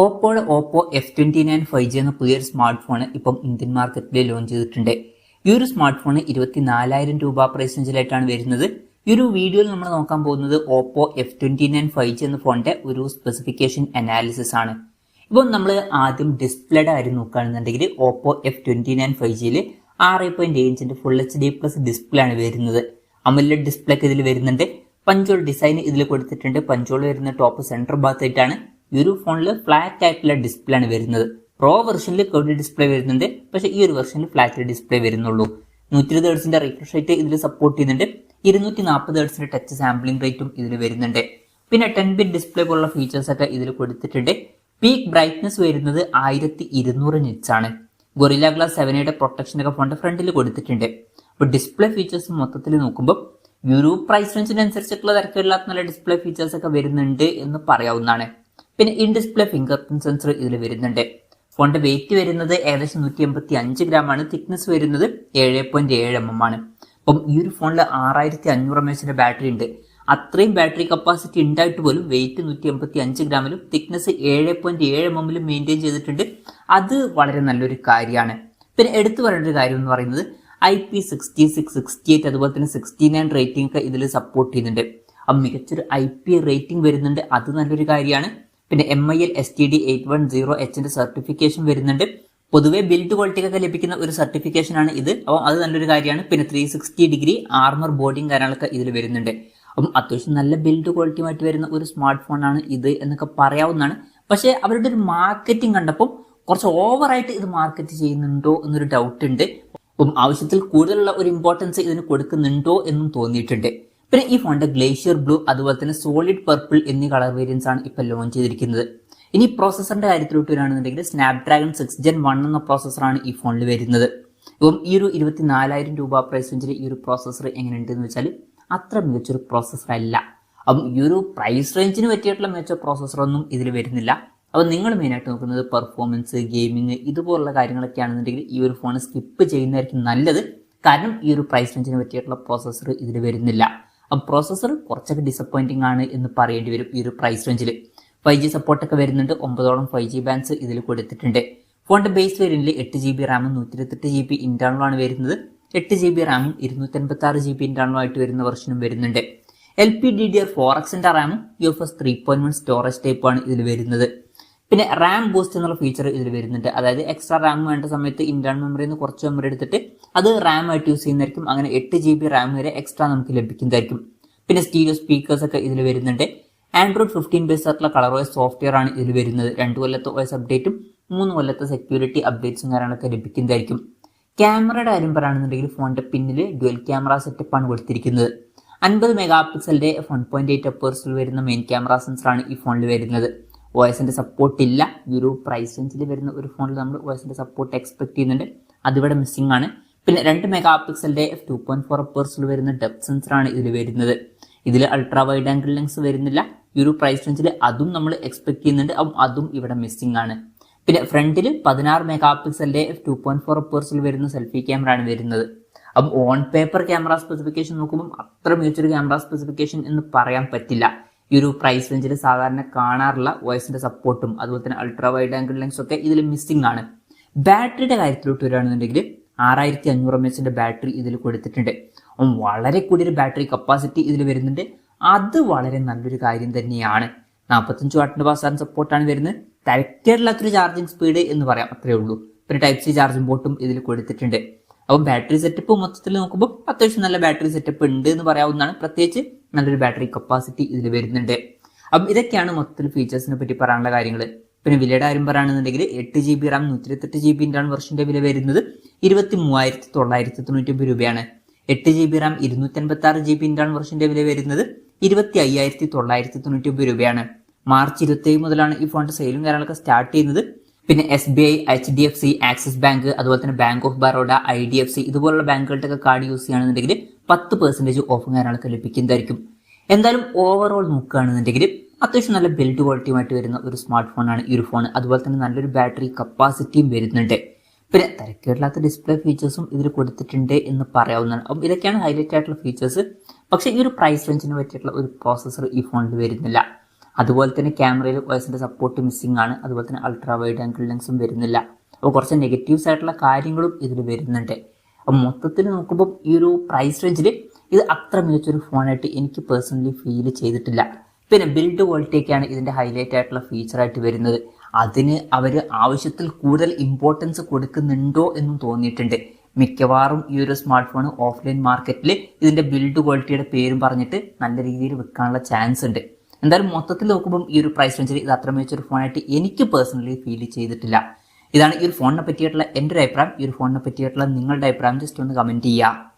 Oppo F29 5G എന്ന പുതിയൊരു smart phone ഇപ്പം ഇന്ത്യൻ മാർക്കറ്റിൽ ലോഞ്ച് ചെയ്തിട്ടുണ്ട്. ഈ ഒരു സ്മാർട്ട് ഫോൺ 24,000 രൂപ പ്രൈസ് റേഞ്ചിലായിട്ടാണ് വരുന്നത്. ഈ ഒരു വീഡിയോയിൽ നമ്മൾ നോക്കാൻ പോകുന്നത് ഓപ്പോ F29 5G എന്ന ഫോണിന്റെ ഒരു സ്പെസിഫിക്കേഷൻ അനാലിസിസ് ആണ്. ഇപ്പം നമ്മൾ ആദ്യം ഡിസ്പ്ലേയുടെ കാര്യം നോക്കുകയാണെന്നുണ്ടെങ്കിൽ ഓപ്പോ F29 5Gയിൽ 6.7 ഇഞ്ചിന്റെ ഫുൾ HD പ്ലസ് ഡിസ്പ്ലേ ആണ് വരുന്നത്. അമോലെഡ് ഡിസ്പ്ലേ ഒക്കെ ഇതിൽ വരുന്നുണ്ട്. പഞ്ചോൾ ഡിസൈൻ ഇതിൽ കൊടുത്തിട്ടുണ്ട്. പഞ്ചോൾ വരുന്ന ടോപ്പ് സെന്റർ ഭാഗത്തായിട്ടാണ്. ഈ ഒരു ഫോണിൽ ഫ്ലാറ്റ് ആയിട്ടുള്ള ഡിസ്പ്ലേ ആണ് വരുന്നത്. പ്രോ വെർഷനിൽ കർവ്ഡ് ഡിസ്പ്ലേ വരുന്നുണ്ട്, പക്ഷേ ഈ ഒരു വെർഷനിൽ ഫ്ലാറ്റ് ഡിസ്പ്ലേ വരുന്നുള്ളൂ. 120 ഹെർട്സിന്റെ റിഫ്രഷ് റേറ്റ് ഇതിൽ സപ്പോർട്ട് ചെയ്യുന്നുണ്ട്. 240 ഹെർട്സിന്റെ ടച്ച് സാമ്പിളിംഗ് റേറ്റും ഇതിൽ വരുന്നുണ്ട്. പിന്നെ 10 ബിറ്റ് ഡിസ്പ്ലേ പോലുള്ള ഫീച്ചേഴ്സ് ഒക്കെ ഇതിൽ കൊടുത്തിട്ടുണ്ട്. പീക്ക് ബ്രൈറ്റ്നസ് വരുന്നത് 1200 നിറ്റ്സ് ആണ്. ഗൊറില്ല ഗ്ലാസ് 7യുടെ പ്രൊട്ടക്ഷൻ ഒക്കെ ഫോണിന്റെ ഫ്രണ്ടിൽ കൊടുത്തിട്ടുണ്ട്. അപ്പോൾ ഡിസ്പ്ലേ ഫീച്ചേഴ്സ് മൊത്തത്തിൽ നോക്കുമ്പോൾ ഈ ഒരു പ്രൈസ് റേഞ്ചിനനുസരിച്ചിട്ടുള്ള തിരക്കില്ലാത്ത നല്ല ഡിസ്പ്ലേ ഫീച്ചേഴ്സ് ഒക്കെ വരുന്നുണ്ട് എന്ന് പറയാവുന്നതാണ്. പിന്നെ in display finger print sensor ഇതിൽ വരുന്നുണ്ട്. ഫോണിന്റെ വെയിറ്റ് വരുന്നത് ഏകദേശം 185 ഗ്രാം ആണ്. തിക്നെസ് വരുന്നത് 7.7 mm ആണ്. അപ്പം ഈ ഒരു ഫോണിൽ 6500 mAh ബാറ്ററി ഉണ്ട്. അത്രയും ബാറ്ററി കപ്പാസിറ്റി ഉണ്ടായിട്ട് പോലും വെയിറ്റ് 185 ഗ്രാമിലും തിക്നെസ് 7.7 mm മെയിൻറ്റെയിൻ ചെയ്തിട്ടുണ്ട്. അത് വളരെ നല്ലൊരു കാര്യമാണ്. പിന്നെ എടുത്തു പറയേണ്ട ഒരു കാര്യം എന്ന് പറയുന്നത് IP66, 68 അതുപോലെ തന്നെ 69 റേറ്റിംഗ് ഒക്കെ ഇതിൽ സപ്പോർട്ട് ചെയ്യുന്നുണ്ട്. അപ്പം മികച്ചൊരു IP റേറ്റിംഗ് വരുന്നുണ്ട്. അത് നല്ലൊരു കാര്യമാണ്. പിന്നെ MIL STD 810H സർട്ടിഫിക്കേഷൻ വരുന്നുണ്ട്. പൊതുവെ ബിൽഡ് ക്വാളിറ്റിക്കൊക്കെ ലഭിക്കുന്ന ഒരു സർട്ടിഫിക്കേഷൻ ആണ് ഇത്. അപ്പം അത് നല്ലൊരു കാര്യമാണ്. പിന്നെ 360 ഡിഗ്രി ആർമർ ബോർഡിങ് കാര്യങ്ങളൊക്കെ ഇതിൽ വരുന്നുണ്ട്. അപ്പം അത്യാവശ്യം നല്ല ബിൽഡ് ക്വാളിറ്റിയുമായിട്ട് വരുന്ന ഒരു സ്മാർട്ട് ഫോണാണ് ഇത് എന്നൊക്കെ പറയാവുന്നതാണ്. പക്ഷേ അവരുടെ ഒരു മാർക്കറ്റിംഗ് കണ്ടപ്പോൾ കുറച്ച് ഓവറായിട്ട് ഇത് മാർക്കറ്റ് ചെയ്യുന്നുണ്ടോ എന്നൊരു ഡൗട്ട് ഉണ്ട്. അപ്പം ആവശ്യത്തിൽ കൂടുതലുള്ള ഒരു ഇമ്പോർട്ടൻസ് ഇതിന് കൊടുക്കുന്നുണ്ടോ എന്നും തോന്നിയിട്ടുണ്ട്. പിന്നെ ഈ ഫോണിന്റെ ഗ്ലേഷ്യർ ബ്ലൂ അതുപോലെ തന്നെ സോളിഡ് പർപ്പിൾ എന്നീ കളർ വേരിയൻസ് ആണ് ഇപ്പോൾ ലോഞ്ച് ചെയ്തിരിക്കുന്നത്. ഇനി പ്രോസസറിന്റെ കാര്യത്തിലോട്ട് വരികയാണെന്നുണ്ടെങ്കിൽ സ്നാപ്ഡ്രാഗൺ 6 Gen 1 എന്ന പ്രോസസറാണ് ഈ ഫോണിൽ വരുന്നത്. ഇപ്പം ഈ ഒരു 24,000 രൂപ പ്രൈസ് റേഞ്ചിൽ ഈ ഒരു പ്രോസസർ എങ്ങനെയുണ്ടെന്ന് വെച്ചാൽ അത്ര മികച്ചൊരു പ്രോസസർ അല്ല. അപ്പം ഈ ഒരു പ്രൈസ് റേഞ്ചിന് പറ്റിയിട്ടുള്ള മികച്ച പ്രോസസറൊന്നും ഇതിൽ വരുന്നില്ല. അപ്പം നിങ്ങൾ മെയിനായിട്ട് നോക്കുന്നത് പെർഫോമൻസ്, ഗെയിമിങ് ഇതുപോലുള്ള കാര്യങ്ങളൊക്കെ ആണെന്നുണ്ടെങ്കിൽ ഈ ഒരു ഫോൺ സ്കിപ്പ് ചെയ്യുന്നതായിരിക്കും നല്ലത്. കാരണം ഈ ഒരു പ്രൈസ് റേഞ്ചിന് പറ്റിയിട്ടുള്ള പ്രോസസർ ഇതിൽ വരുന്നില്ല. അപ്പം പ്രോസസർ കുറച്ചൊക്കെ ഡിസപ്പോയിന്റിംഗ് ആണ് എന്ന് പറയേണ്ടി വരും. ഈ ഒരു പ്രൈസ് റേഞ്ചിൽ 5G സപ്പോർട്ടൊക്കെ വരുന്നുണ്ട്. 9ഓളം 5G ബാൻഡ്സ് ഇതിൽ കൊടുത്തിട്ടുണ്ട്. ഫോണിന്റെ ബേസ് വേരിയന്റിൽ 8 GB റാമും 128 GB ഇന്റേണലാണ് വരുന്നത്. 8 GB റാമും 256 GB ഇന്റേണലും ആയിട്ട് വരുന്ന വെർഷനും വരുന്നുണ്ട്. LPDDR4X റാമും UFS 3.1 സ്റ്റോറേജ് ടൈപ്പാണ് ഇതിൽ വരുന്നത്. പിന്നെ റാം ബൂസ്റ്റ് എന്നുള്ള ഫീച്ചർ ഇതിൽ വരുന്നുണ്ട്. അതായത് എക്സ്ട്രാ റാം വേണ്ട സമയത്ത് ഇന്റേണൽ മെമ്മറിയിൽ നിന്ന് കുറച്ച് മെമ്മറി എടുത്തിട്ട് അത് റാം ആയിട്ട് യൂസ് ചെയ്യുന്നതായിരിക്കും. അങ്ങനെ 8 GB റാം വരെ എക്സ്ട്രാ നമുക്ക് ലഭിക്കുന്നതായിരിക്കും. പിന്നെ സ്റ്റീരിയോ സ്പീക്കേഴ്സ് ഒക്കെ ഇതിൽ വരുന്നുണ്ട്. Android 15 ബേസ് ആയിട്ടുള്ള ColorOS സോഫ്റ്റ്വെയർ ആണ് ഇതിൽ വരുന്നത്. 2 കൊല്ലത്തെ OS അപ്ഡേറ്റും 3 കൊല്ലത്തെ സെക്യൂരിറ്റി അപ്ഡേറ്റ്സും കാര്യങ്ങളൊക്കെ ലഭിക്കുന്നതായിരിക്കും. ക്യാമറയുടെ കാര്യം പറയുകയാണെന്നുണ്ടെങ്കിൽ ഫോണിന്റെ പിന്നിൽ ഡ്യുവൽ ക്യാമറ സെറ്റപ്പാണ് കൊടുത്തിരിക്കുന്നത്. 50 മെഗാ പിക്സലിന്റെ 1.8 അപ്പേഴ്സിൽ വരുന്ന മെയിൻ ക്യാമറ സെൻസറാണ് ഈ ഫോണിൽ വരുന്നത്. OSന്റെ സപ്പോർട്ട് ഇല്ല. ഈ ഒരു പ്രൈസ് റേഞ്ചിൽ വരുന്ന ഒരു ഫോണിൽ നമ്മൾ OSന്റെ സപ്പോർട്ട് എക്സ്പെക്ട് ചെയ്യുന്നുണ്ട്. അതിവിടെ മിസ്സിംഗ് ആണ്. പിന്നെ 2 മെഗാ പിക്സലിന്റെ 2.4 അപ്പേഴ്സിൽ വരുന്ന ഡെപ്ത് സെൻസറാണ് ഇതിൽ വരുന്നത്. ഇതിൽ അൾട്രാ വൈഡ് ആംഗിൾ ലെൻസ് വരുന്നില്ല. ഈ ഒരു പ്രൈസ് റേഞ്ചിൽ അതും നമ്മൾ എക്സ്പെക്ട് ചെയ്യുന്നുണ്ട്. അതും ഇവിടെ മിസ്സിംഗ് ആണ്. പിന്നെ ഫ്രണ്ടിൽ 16 മെഗാ പിക്സലിന്റെ 2.4 അപ്പേഴ്സിൽ വരുന്ന സെൽഫി ക്യാമറ ആണ് വരുന്നത്. അപ്പം ഓൺ പേപ്പർ ക്യാമറ സ്പെസിഫിക്കേഷൻ നോക്കുമ്പോൾ അത്ര മികച്ചൊരു ക്യാമറ സ്പെസിഫിക്കേഷൻ എന്ന് പറയാൻ പറ്റില്ല. ഈ ഒരു പ്രൈസ് റേഞ്ചിൽ സാധാരണ കാണാറുള്ള OSന്റെ സപ്പോർട്ടും അതുപോലെ തന്നെ അൾട്രാ വൈഡ് ആംഗിൾ ലെൻസ് ഒക്കെ ഇതിൽ മിസ്സിംഗ് ആണ്. ബാറ്ററിയുടെ കാര്യത്തിലോട്ട് വരികയാണെന്നുണ്ടെങ്കിൽ 6500 mAh ബാറ്ററി ഇതിൽ കൊടുത്തിട്ടുണ്ട്. വളരെ കൂടിയൊരു ബാറ്ററി കപ്പാസിറ്റി ഇതിൽ വരുന്നുണ്ട്. അത് വളരെ നല്ലൊരു കാര്യം തന്നെയാണ്. 45 വാട്ടിന്റെ ഫാസ്റ്റ് സപ്പോർട്ടാണ് വരുന്നത്. തരക്കേടില്ലാത്തൊരു ചാർജിങ് സ്പീഡ് എന്ന് പറയാം, അത്രേ ഉള്ളൂ. പിന്നെ Type-C ചാർജിംഗ് പോർട്ടും ഇതിൽ കൊടുത്തിട്ടുണ്ട്. അപ്പം ബാറ്ററി സെറ്റപ്പ് മൊത്തത്തിൽ നോക്കുമ്പോൾ അത്യാവശ്യം നല്ല ബാറ്ററി സെറ്റപ്പ് ഉണ്ട് എന്ന് പറയാവുന്നതാണ്. പ്രത്യേകിച്ച് നല്ലൊരു ബാറ്ററി കപ്പാസിറ്റി ഇതിൽ വരുന്നുണ്ട്. അപ്പം ഇതൊക്കെയാണ് മൊത്തത്തിൽ ഫീച്ചേഴ്സിനെ പറ്റി പറയാനുള്ള കാര്യങ്ങൾ. പിന്നെ വിലയുടെ കാര്യം പറയുകയാണെന്നുണ്ടെങ്കിൽ 8 GB റാം 128 GB ഇന്റേണൽ വെർഷന്റെ വില വരുന്നത് 23,999 രൂപയാണ്. 8 GB റാം 256 GB ഇന്റേണൽ വെർഷന്റെ വില വരുന്നത് 25,999 രൂപയാണ്. മാർച്ച് 27 മുതലാണ് ഈ ഫോണിന്റെ സെയിലും കാര്യങ്ങളൊക്കെ സ്റ്റാർട്ട് ചെയ്യുന്നത്. പിന്നെ SBI, HDFC, ആക്സിസ് ബാങ്ക് അതുപോലെ തന്നെ ബാങ്ക് ഓഫ് ബറോഡ, IDFC ഇതുപോലുള്ള ബാങ്കുകളുടെ കാർഡ് യൂസ് ചെയ്യുകയാണെന്നുണ്ടെങ്കിൽ 10% ഓഫും കാര്യങ്ങളൊക്കെ ലഭിക്കുന്നതായിരിക്കും. എന്തായാലും ഓവറോൾ നോക്കുകയാണെന്നുണ്ടെങ്കിൽ അത്യാവശ്യം നല്ല ബിൽഡ് ക്വാളിറ്റിയുമായിട്ട് വരുന്ന ഒരു സ്മാർട്ട് ഫോണാണ് ഈ ഒരു ഫോൺ. അതുപോലെ തന്നെ നല്ലൊരു ബാറ്ററി കപ്പാസിറ്റിയും വരുന്നുണ്ട്. പിന്നെ തിരക്കേടില്ലാത്ത ഡിസ്പ്ലേ ഫീച്ചേഴ്സും ഇതിൽ കൊടുത്തിട്ടുണ്ട് എന്ന് പറയാവുന്നതാണ്. അപ്പം ഇതൊക്കെയാണ് ഹൈലൈറ്റ് ആയിട്ടുള്ള ഫീച്ചേഴ്സ്. പക്ഷേ ഈ ഒരു പ്രൈസ് റേഞ്ചിന് പറ്റിയിട്ടുള്ള ഒരു പ്രോസസ്സർ ഈ ഫോണിൽ വരുന്നില്ല. അതുപോലെ തന്നെ ക്യാമറയിൽ വോയിസിൻ്റെ സപ്പോർട്ട് മിസ്സിംഗ് ആണ്. അതുപോലെ തന്നെ അൾട്രാ വൈഡ് ആംഗിൾ ലെൻസും വരുന്നില്ല. അപ്പോൾ കുറച്ച് നെഗറ്റീവ്സ് ആയിട്ടുള്ള കാര്യങ്ങളും ഇതിൽ വരുന്നുണ്ട്. അപ്പം മൊത്തത്തിൽ നോക്കുമ്പോൾ ഈ ഒരു പ്രൈസ് റേഞ്ചിൽ ഇത് അത്ര മികച്ചൊരു ഫോണായിട്ട് എനിക്ക് പേഴ്സണലി ഫീൽ ചെയ്തിട്ടില്ല. പിന്നെ ബിൽഡ് ക്വാളിറ്റിയൊക്കെയാണ് ഇതിൻ്റെ ഹൈലൈറ്റ് ആയിട്ടുള്ള ഫീച്ചറായിട്ട് വരുന്നത്. അതിന് അവർ ആവശ്യത്തിൽ കൂടുതൽ ഇമ്പോർട്ടൻസ് കൊടുക്കുന്നുണ്ടോ എന്നും തോന്നിയിട്ടുണ്ട്. മിക്കവാറും ഈ ഒരു സ്മാർട്ട് ഫോൺ ഓഫ്ലൈൻ മാർക്കറ്റിൽ ഇതിൻ്റെ ബിൽഡ് ക്വാളിറ്റിയുടെ പേരും പറഞ്ഞിട്ട് നല്ല രീതിയിൽ വിൽക്കാനുള്ള ചാൻസ് ഉണ്ട്. എന്തായാലും മൊത്തത്തിൽ നോക്കുമ്പോൾ ഈ ഒരു പ്രൈസ് റേഞ്ചിൽ ഇത് അത്ര മികച്ചൊരു ഫോണായിട്ട് എനിക്ക് പേഴ്സണലി ഫീൽ ചെയ്തിട്ടില്ല. ഇതാണ് ഈ ഒരു ഫോണിനെ പറ്റിയിട്ടുള്ള എൻ്റെ ഒരു അഭിപ്രായം. ഈ ഒരു ഫോണിനെ പറ്റിയിട്ടുള്ള നിങ്ങളുടെ അഭിപ്രായം ജസ്റ്റ് ഒന്ന് കമൻറ്റ് ചെയ്യുക.